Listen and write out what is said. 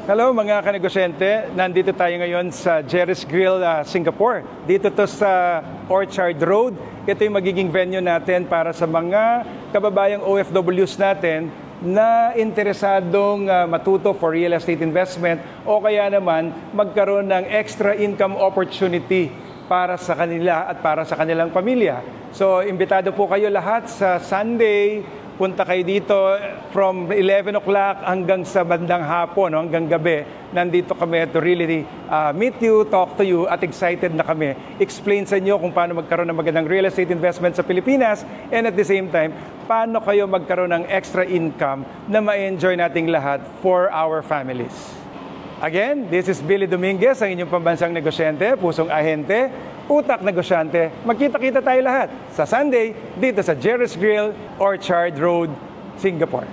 Hello mga kanegosyente, nandito tayo ngayon sa Jerry's Grill, Singapore. Dito to sa Orchard Road. Ito yung magiging venue natin para sa mga kababayang OFWs natin na interesadong matuto for real estate investment o kaya naman magkaroon ng extra income opportunity para sa kanila at para sa kanilang pamilya. So, imbitado po kayo lahat sa Sunday. Punta kayo dito from 11 o'clock hanggang sa bandang hapon, hanggang gabi. Nandito kami to really meet you, talk to you, at excited na kami. Explain sa inyo kung paano magkaroon ng magandang real estate investment sa Pilipinas and at the same time, paano kayo magkaroon ng extra income na ma-enjoy nating lahat for our families. Again, this is Billy Dominguez, ang inyong pambansang negosyante, pusong ahente, utak negosyante. Magkita-kita tayo lahat sa Sunday dito sa Jerry's Grill, Orchard Road, Singapore.